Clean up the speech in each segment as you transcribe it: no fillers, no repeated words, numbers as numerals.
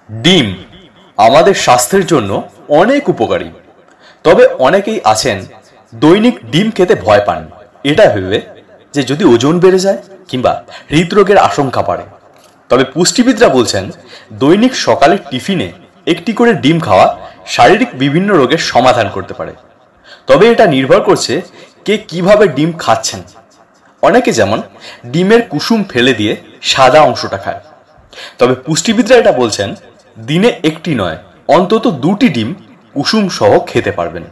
ডিম আমাদের স্বাস্থ্যের জন্য অনেক উপকারী। তবে অনেকেই আছেন দৈনিক ডিম খেতে ভয় পান, এটা ভেবে যে যদি ওজন বেড়ে যায় কিংবা হৃদরোগের আশঙ্কা বাড়ে। তবে পুষ্টিবিদরা বলছেন দৈনিক সকালের টিফিনে একটি করে ডিম খাওয়া শারীরিক বিভিন্ন রোগের সমাধান করতে পারে। তবে এটা নির্ভর করছে কে কিভাবে ডিম খাচ্ছেন। অনেকে যেমন ডিমের কুসুম ফেলে দিয়ে সাদা অংশটা খায়। তবে পুষ্টিবিদরা এটা বলছেন দিনে একটি নয়, অন্তত 2টি ডিম কুসুম সহ খেতে পারবেন।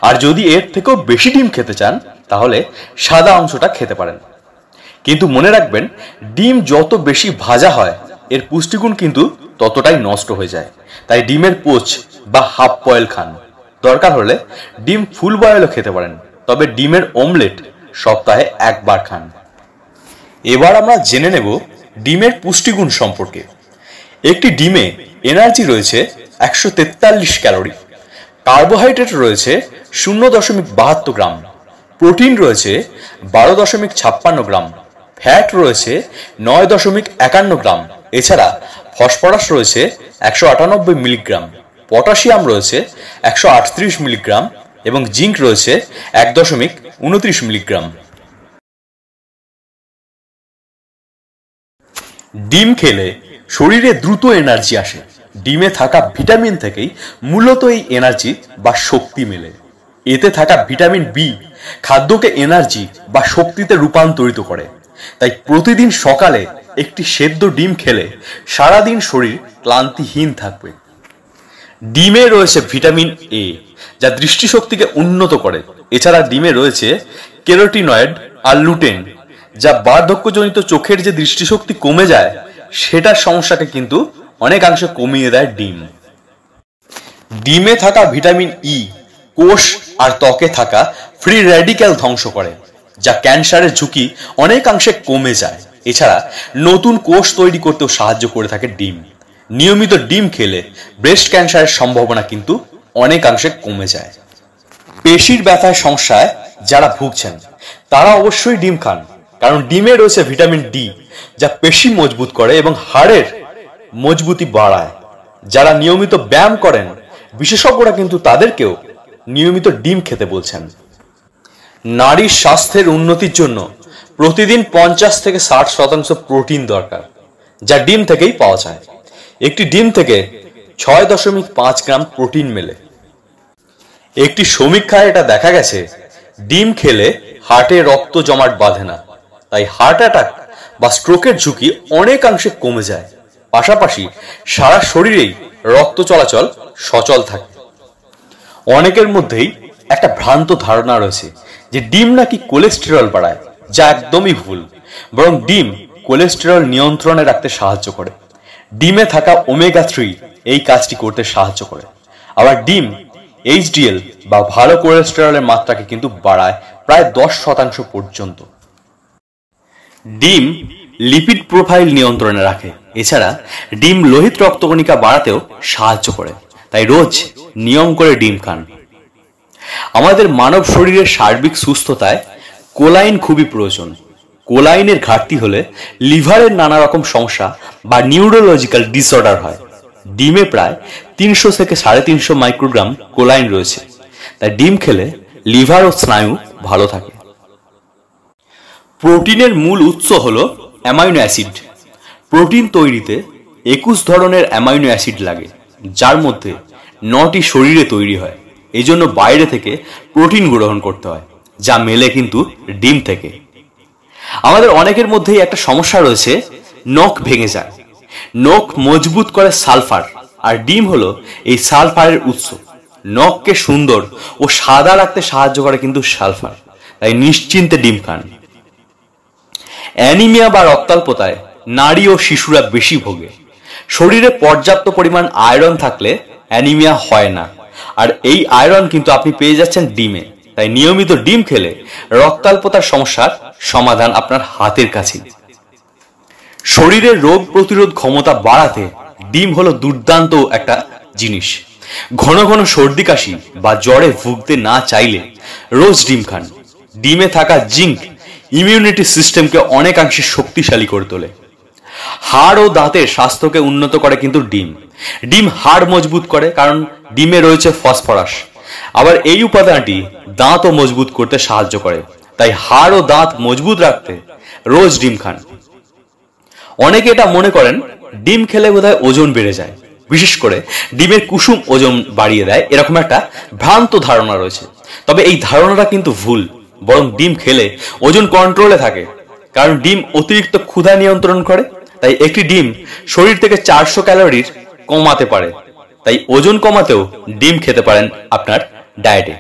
আর যদি এর থেকেও বেশি ডিম খেতে চান তাহলে সাদা অংশটা খেতে পারেন। কিন্তু মনে রাখবেন, ডিম যত বেশি ভাজা হয় এর পুষ্টিগুণ কিন্তু ততটাই নষ্ট হয়ে যায়। তাই ডিমের পোচ বা হাফ বয়েল খান। দরকার হলে ডিম ফুল বয়েলও খেতে পারেন, তবে ডিমের অমলেট সপ্তাহে একবার খান। এবার আমরা জেনে নেব ডিমের পুষ্টিগুণ সম্পর্কে। একটি ডিমে এনার্জি রয়েছে 143 ক্যালোরি, কার্বোহাইড্রেট রয়েছে 0.72 গ্রাম, প্রোটিন রয়েছে 12.56 গ্রাম, ফ্যাট রয়েছে 9.51 গ্রাম, এছাড়া ফসফরাস রয়েছে 198 মিলিগ্রাম, পটাশিয়াম রয়েছে 138 মিলিগ্রাম এবং জিঙ্ক রয়েছে 1.29 মিলিগ্রাম। ডিম খেলে শরীরে দ্রুত এনার্জি আসে। ডিমে থাকা ভিটামিন থেকেই মূলত এই এনার্জি বা শক্তি মেলে। এতে থাকা ভিটামিন বি খাদ্যকে এনার্জি বা শক্তিতে রূপান্তরিত করে। তাই প্রতিদিন সকালে একটি সেদ্ধ ডিম খেলে সারাদিন শরীর ক্লান্তিহীন থাকবে। ডিমে রয়েছে ভিটামিন এ, যা দৃষ্টিশক্তিকে উন্নত করে। এছাড়া ডিমে রয়েছে ক্যারোটিনয়েড আর লুটেন, যা বার্ধক্যজনিত চোখের যে দৃষ্টিশক্তি কমে যায় সেটার সমস্যাকে কিন্তু অনেকাংশে কমিয়ে দেয় ডিম। ডিমে থাকা ভিটামিন ই কোষ আর ত্বকে থাকা ফ্রি র্যাডিক্যাল ধ্বংস করে, যা ক্যান্সারের ঝুঁকি অনেকাংশে কমে যায়। এছাড়া নতুন কোষ তৈরি করতেও সাহায্য করে থাকে ডিম। নিয়মিত ডিম খেলে ব্রেস্ট ক্যান্সারের সম্ভাবনা কিন্তু অনেকাংশে কমে যায়। পেশির ব্যথার সমস্যায় যারা ভুগছেন তারা অবশ্যই ডিম খান, কারণ ডিমে রয়েছে ভিটামিন ডি, যা পেশি মজবুত করে এবং হাড়ের মজবুতি বাড়ায়। যারা নিয়মিত ব্যায়াম করেন বিশেষজ্ঞরা কিন্তু তাদেরকেও নিয়মিত ডিম খেতে বলছেন। নারীর স্বাস্থ্যের উন্নতির জন্য প্রতিদিন 50 থেকে 60% প্রোটিন দরকার, যা ডিম থেকেই পাওয়া যায়। একটি ডিম থেকে 6.5 গ্রাম প্রোটিন মেলে। একটি সমীক্ষায় এটা দেখা গেছে ডিম খেলে হার্টে রক্ত জমাট বাঁধে না, তাই হার্ট অ্যাটাক বা স্ট্রোকের ঝুঁকি অনেকাংশে কমে যায়। পাশাপাশি সারা শরীরেই রক্ত চলাচল সচল থাকে। অনেকের মধ্যেই একটা ভ্রান্ত ধারণা রয়েছে যে ডিম নাকি কোলেস্টেরল বাড়ায়, যা একদমই ভুল। বরং ডিম কোলেস্টেরল নিয়ন্ত্রণে রাখতে সাহায্য করে। ডিমে থাকা ওমেগা 3 এই কাজটি করতে সাহায্য করে। আবার ডিম এইচডিএল বা ভালো কোলেস্টেরলের মাত্রাকে কিন্তু বাড়ায় প্রায় 10% পর্যন্ত। ডিম লিপিড প্রোফাইল নিয়ন্ত্রণে রাখে। এছাড়া ডিম লোহিত রক্তকণিকা বাড়াতেও সাহায্য করে। তাই রোজ নিয়ম করে ডিম খান। আমাদের মানব শরীরের সার্বিক সুস্থতায় কোলাইন খুবই প্রয়োজন। কোলাইনের ঘাটতি হলে লিভারের নানা রকম সমস্যা বা নিউরোলজিক্যাল ডিসঅর্ডার হয়। ডিমে প্রায় 300 থেকে 350 মাইক্রোগ্রাম কোলাইন রয়েছে। তাই ডিম খেলে লিভার ও স্নায়ু ভালো থাকে। প্রোটিনের মূল উৎস হলো অ্যামাইনো অ্যাসিড। প্রোটিন তৈরিতে 21 ধরনের অ্যামাইনো অ্যাসিড লাগে, যার মধ্যে 9টি শরীরে তৈরি হয়। এই জন্য বাইরে থেকে প্রোটিন গ্রহণ করতে হয়, যা মেলে কিন্তু ডিম থেকে। আমাদের অনেকের মধ্যেই একটা সমস্যা রয়েছে, নখ ভেঙে যায়। নখ মজবুত করে সালফার, আর ডিম হলো এই সালফারের উৎস। নখকে সুন্দর ও সাদা রাখতে সাহায্য করে কিন্তু সালফার। তাই নিশ্চিন্তে ডিম খান। অ্যানিমিয়া বা রক্তাল্পতায় নারী ও শিশুরা বেশি ভোগে। শরীরে পর্যাপ্ত পরিমাণ আয়রন থাকলে অ্যানিমিয়া হয় না, আর এই আয়রন কিন্তু আপনি পেয়ে যাচ্ছেন ডিমে। তাই নিয়মিত ডিম খেলে রক্তাল্পতার সমস্যার সমাধান আপনার হাতের কাছে। শরীরের রোগ প্রতিরোধ ক্ষমতা বাড়াতে ডিম হলো দুর্দান্ত একটা জিনিস। ঘন ঘন সর্দি কাশি বা জ্বরে ভুগতে না চাইলে রোজ ডিম খান। ডিমে থাকা জিঙ্ক ইমিউনিটি সিস্টেমকে অনেকাংশে শক্তিশালী করে তোলে। হাড় ও দাঁতের স্বাস্থ্যকে উন্নত করে কিন্তু ডিম। ডিম হাড় মজবুত করে, কারণ ডিমে রয়েছে ফসফরাস। আবার এই উপাদানটি দাঁতও মজবুত করতে সাহায্য করে। তাই হাড় ও দাঁত মজবুত রাখতে রোজ ডিম খান। অনেকে এটা মনে করেন ডিম খেলে বোধহয় ওজন বেড়ে যায়, বিশেষ করে ডিমের কুসুম ওজন বাড়িয়ে দেয়, এরকম একটা ভ্রান্ত ধারণা রয়েছে। তবে এই ধারণাটা কিন্তু ভুল। বরং ডিম খেলে ওজন কন্ট্রোলে থাকে, কারণ ডিম অতিরিক্ত ক্ষুধা নিয়ন্ত্রণ করে। তাই একটি ডিম শরীর থেকে 400 ক্যালোরি কমাতে পারে। তাই ওজন কমাতেও ডিম খেতে পারেন আপনার ডায়েটে।